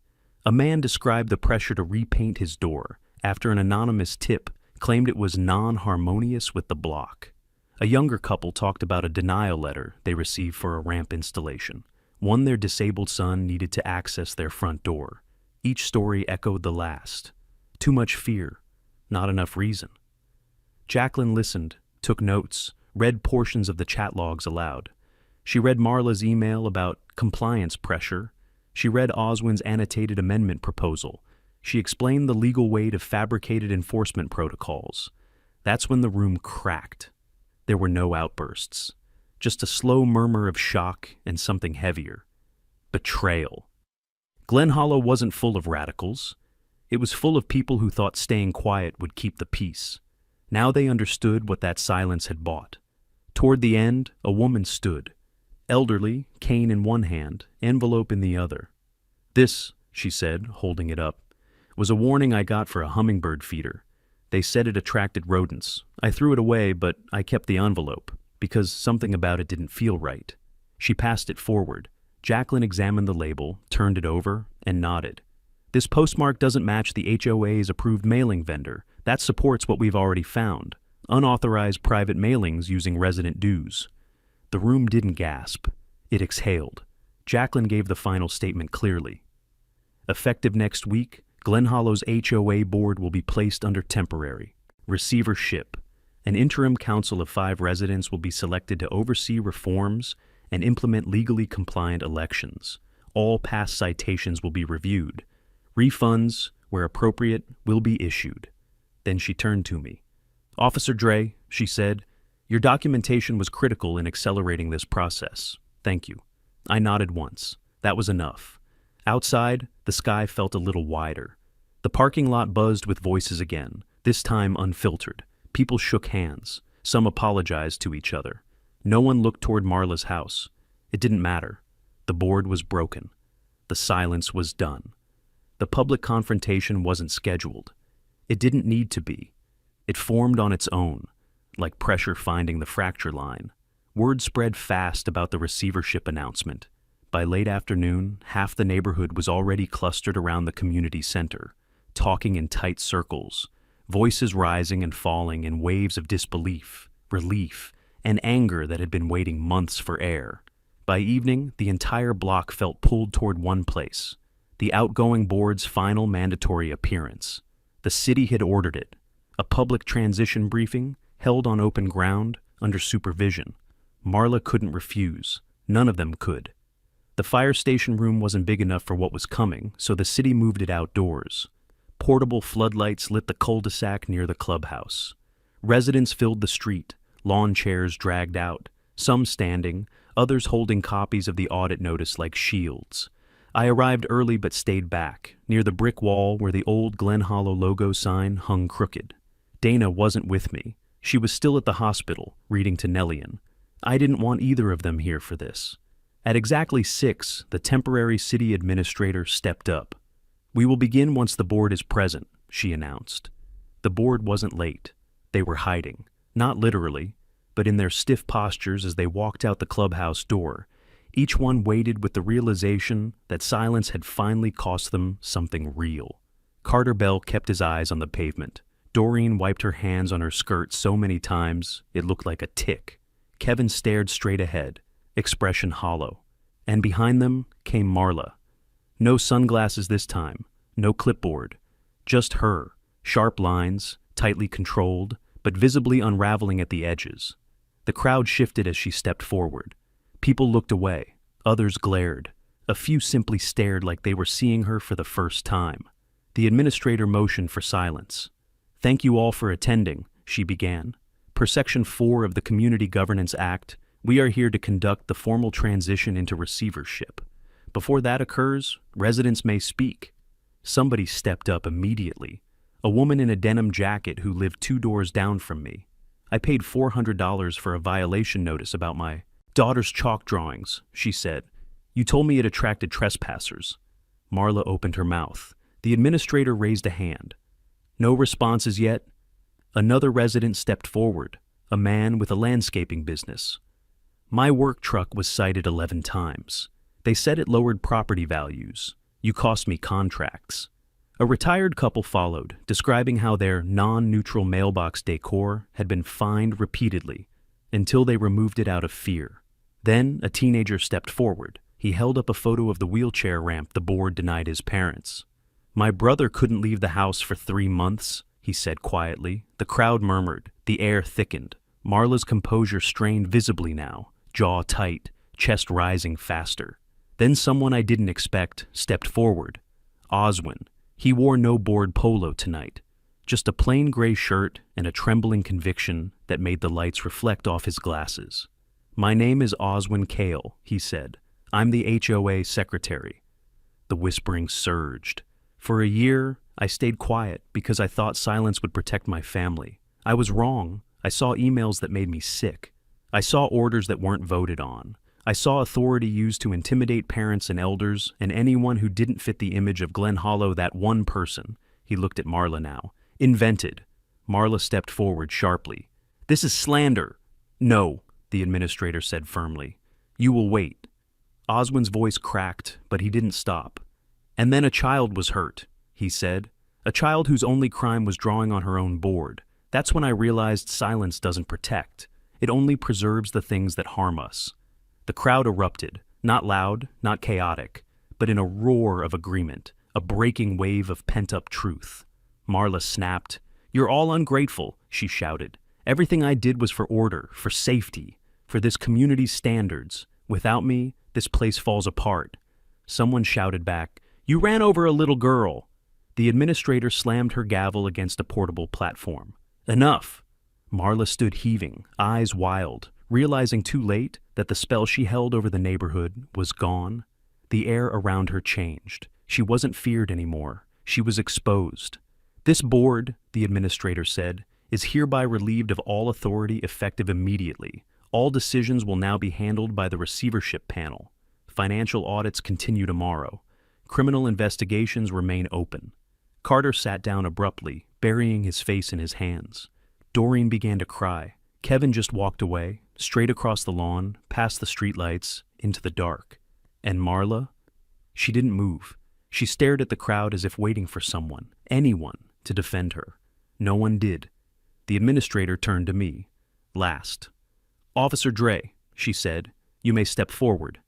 A man described the pressure to repaint his door after an anonymous tip claimed it was non-harmonious with the block. A younger couple talked about a denial letter they received for a ramp installation, one their disabled son needed to access their front door. Each story echoed the last. Too much fear, not enough reason. Jacqueline listened, took notes, read portions of the chat logs aloud. She read Marla's email about compliance pressure. She read Oswin's annotated amendment proposal. She explained the legal weight of fabricated enforcement protocols. That's when the room cracked. There were no outbursts, just a slow murmur of shock and something heavier. Betrayal. Glen Hollow wasn't full of radicals. It was full of people who thought staying quiet would keep the peace. Now they understood what that silence had bought. Toward the end, a woman stood. Elderly, cane in one hand, envelope in the other. "This," she said, holding it up, "was a warning I got for a hummingbird feeder. They said it attracted rodents. I threw it away, but I kept the envelope, because something about it didn't feel right." She passed it forward. Jacqueline examined the label, turned it over, and nodded. "This postmark doesn't match the HOA's approved mailing vendor. That supports what we've already found. Unauthorized private mailings using resident dues." The room didn't gasp. It exhaled. Jacqueline gave the final statement clearly. "Effective next week, Glen Hollow's HOA board will be placed under temporary receivership. An interim council of 5 residents will be selected to oversee reforms and implement legally compliant elections. All past citations will be reviewed. Refunds, where appropriate, will be issued." Then she turned to me. "Officer Dre," she said, "your documentation was critical in accelerating this process. Thank you." I nodded once. That was enough. Outside, the sky felt a little wider. The parking lot buzzed with voices again, this time unfiltered. People shook hands. Some apologized to each other. No one looked toward Marla's house. It didn't matter. The board was broken. The silence was done. The public confrontation wasn't scheduled. It didn't need to be. It formed on its own, like pressure finding the fracture line. Word spread fast about the receivership announcement. By late afternoon, half the neighborhood was already clustered around the community center, talking in tight circles, voices rising and falling in waves of disbelief, relief, and anger that had been waiting months for air. By evening, the entire block felt pulled toward one place, the outgoing board's final mandatory appearance. The city had ordered it, a public transition briefing held on open ground under supervision. Marla couldn't refuse. None of them could. The fire station room wasn't big enough for what was coming, so the city moved it outdoors. Portable floodlights lit the cul-de-sac near the clubhouse. Residents filled the street, lawn chairs dragged out, some standing, others holding copies of the audit notice like shields. I arrived early but stayed back, near the brick wall where the old Glen Hollow logo sign hung crooked. Dana wasn't with me. She was still at the hospital, reading to Nellian. I didn't want either of them here for this. At exactly 6, the temporary city administrator stepped up. "We will begin once the board is present," she announced. The board wasn't late. They were hiding, not literally, but in their stiff postures as they walked out the clubhouse door. Each one waited with the realization that silence had finally cost them something real. Carter Bell kept his eyes on the pavement. Doreen wiped her hands on her skirt so many times it looked like a tick. Kevin stared straight ahead, expression hollow. And behind them came Marla. No sunglasses this time, no clipboard. Just her, sharp lines, tightly controlled, but visibly unraveling at the edges. The crowd shifted as she stepped forward. People looked away, others glared. A few simply stared like they were seeing her for the first time. The administrator motioned for silence. "Thank you all for attending," she began. Per Section 4 of the Community Governance Act, we are here to conduct the formal transition into receivership. Before that occurs, residents may speak. Somebody stepped up immediately. A woman in a denim jacket who lived 2 doors down from me. "I paid $400 for a violation notice about my daughter's chalk drawings," she said. "You told me it attracted trespassers." Marla opened her mouth. The administrator raised a hand. "No responses yet?" Another resident stepped forward, a man with a landscaping business. "My work truck was cited 11 times. They said it lowered property values. You cost me contracts." A retired couple followed, describing how their non-neutral mailbox decor had been fined repeatedly until they removed it out of fear. Then a teenager stepped forward. He held up a photo of the wheelchair ramp the board denied his parents. "My brother couldn't leave the house for 3 months, he said quietly. The crowd murmured. The air thickened. Marla's composure strained visibly now, jaw tight, chest rising faster. Then someone I didn't expect stepped forward. Oswin. He wore no board polo tonight, just a plain gray shirt and a trembling conviction that made the lights reflect off his glasses. "My name is Oswin Kale," he said. "I'm the HOA secretary." The whispering surged. "For a year, I stayed quiet because I thought silence would protect my family. I was wrong. I saw emails that made me sick. I saw orders that weren't voted on. I saw authority used to intimidate parents and elders and anyone who didn't fit the image of Glen Hollow that one person," he looked at Marla now, "invented." Marla stepped forward sharply. "This is slander." "No," the administrator said firmly. "You will wait." Oswin's voice cracked, but he didn't stop. "And then a child was hurt," he said. "A child whose only crime was drawing on her own board. That's when I realized silence doesn't protect. It only preserves the things that harm us." The crowd erupted, not loud, not chaotic, but in a roar of agreement, a breaking wave of pent-up truth. Marla snapped. "You're all ungrateful," she shouted. "Everything I did was for order, for safety, for this community's standards. Without me, this place falls apart." Someone shouted back, "You ran over a little girl." The administrator slammed her gavel against a portable platform. "Enough." Marla stood heaving, eyes wild, realizing too late that the spell she held over the neighborhood was gone. The air around her changed. She wasn't feared anymore. She was exposed. "This board," the administrator said, "is hereby relieved of all authority effective immediately. All decisions will now be handled by the receivership panel. Financial audits continue tomorrow. Criminal investigations remain open." Carter sat down abruptly, burying his face in his hands. Doreen began to cry. Kevin just walked away, straight across the lawn, past the streetlights, into the dark. And Marla? She didn't move. She stared at the crowd as if waiting for someone, anyone, to defend her. No one did. The administrator turned to me. Last. "Officer Dre," she said, "you may step forward."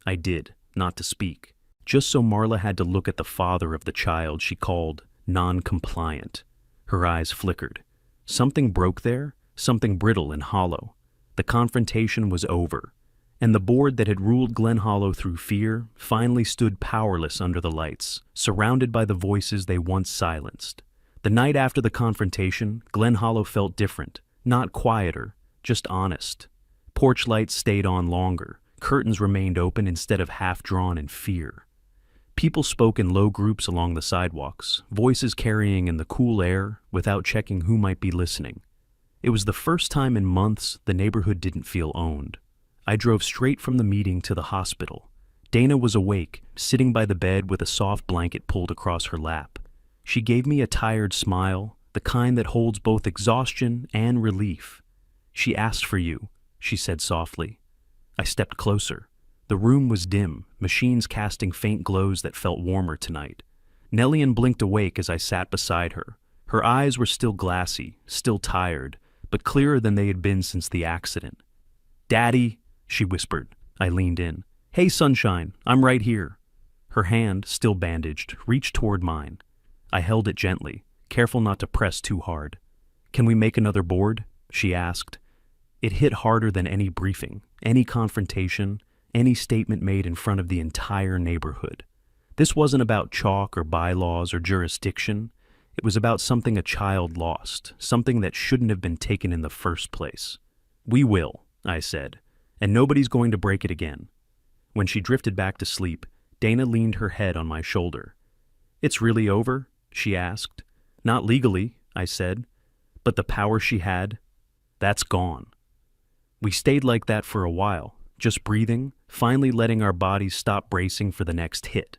I did, not to speak, just so Marla had to look at the father of the child she called non-compliant. Her eyes flickered. Something broke there, something brittle and hollow. The confrontation was over, and the board that had ruled Glen Hollow through fear finally stood powerless under the lights, surrounded by the voices they once silenced. The night after the confrontation, Glen Hollow felt different, not quieter, just honest. Porch lights stayed on longer, curtains remained open instead of half-drawn in fear. People spoke in low groups along the sidewalks, voices carrying in the cool air without checking who might be listening. It was the first time in months the neighborhood didn't feel owned. I drove straight from the meeting to the hospital. Dana was awake, sitting by the bed with a soft blanket pulled across her lap. She gave me a tired smile, the kind that holds both exhaustion and relief. "She asked for you," she said softly. I stepped closer. The room was dim, machines casting faint glows that felt warmer tonight. Nellian blinked awake as I sat beside her. Her eyes were still glassy, still tired, but clearer than they had been since the accident. "Daddy," she whispered. I leaned in. "Hey, sunshine, I'm right here." Her hand, still bandaged, reached toward mine. I held it gently, careful not to press too hard. "Can we make another board?" she asked. It hit harder than any briefing, any confrontation, any statement made in front of the entire neighborhood. This wasn't about chalk or bylaws or jurisdiction. It was about something a child lost, something that shouldn't have been taken in the first place. "We will," I said, "and nobody's going to break it again." When she drifted back to sleep, Dana leaned her head on my shoulder. "It's really over?" she asked. "Not legally," I said, "but the power she had, that's gone." We stayed like that for a while, just breathing, finally letting our bodies stop bracing for the next hit.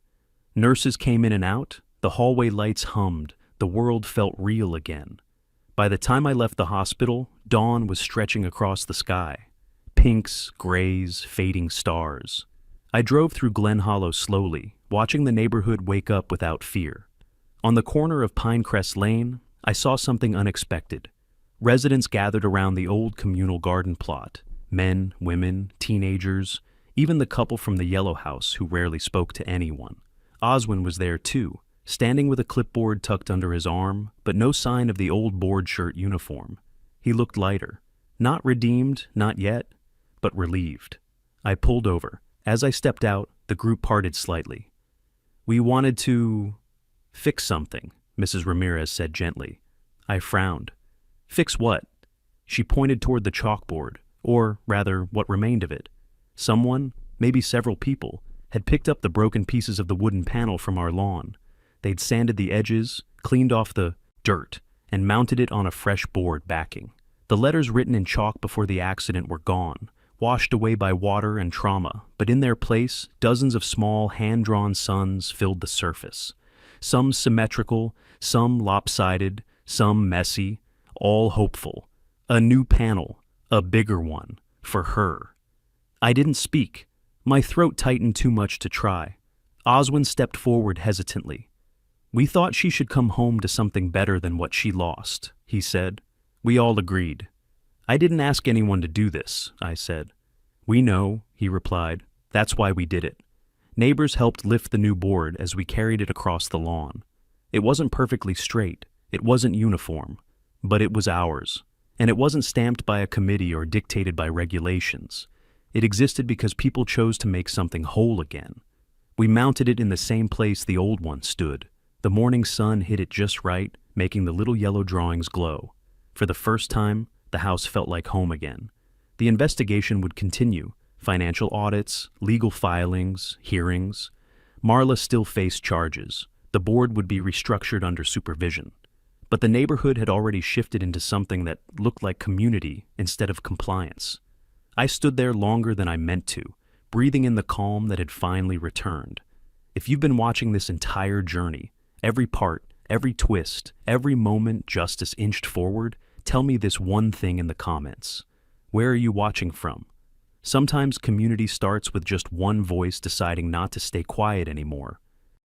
Nurses came in and out, the hallway lights hummed, the world felt real again. By the time I left the hospital, dawn was stretching across the sky. Pinks, grays, fading stars. I drove through Glen Hollow slowly, watching the neighborhood wake up without fear. On the corner of Pinecrest Lane, I saw something unexpected. Residents gathered around the old communal garden plot. Men, women, teenagers, even the couple from the yellow house who rarely spoke to anyone. Oswin was there too, standing with a clipboard tucked under his arm, but no sign of the old board shirt uniform. He looked lighter. Not redeemed, not yet, but relieved. I pulled over. As I stepped out, the group parted slightly. "We wanted to fix something," Mrs. Ramirez said gently. I frowned. "Fix what?" She pointed toward the chalkboard, or rather, what remained of it. Someone, maybe several people, had picked up the broken pieces of the wooden panel from our lawn. They'd sanded the edges, cleaned off the dirt, and mounted it on a fresh board backing. The letters written in chalk before the accident were gone, washed away by water and trauma, but in their place, dozens of small, hand-drawn suns filled the surface. Some symmetrical, some lopsided, some messy, all hopeful. A new panel, a bigger one, for her. I didn't speak. My throat tightened too much to try. Oswin stepped forward hesitantly. "We thought she should come home to something better than what she lost," he said. We all agreed. "I didn't ask anyone to do this," I said. "We know," he replied. "That's why we did it." Neighbors helped lift the new board as we carried it across the lawn. It wasn't perfectly straight, it wasn't uniform, but it was ours. And it wasn't stamped by a committee or dictated by regulations. It existed because people chose to make something whole again. We mounted it in the same place the old one stood. The morning sun hit it just right, making the little yellow drawings glow. For the first time, the house felt like home again. The investigation would continue. Financial audits, legal filings, hearings. Marla still faced charges. The board would be restructured under supervision. But the neighborhood had already shifted into something that looked like community instead of compliance. I stood there longer than I meant to, breathing in the calm that had finally returned. If you've been watching this entire journey, every part, every twist, every moment justice inched forward, tell me this one thing in the comments. Where are you watching from? Sometimes community starts with just one voice deciding not to stay quiet anymore.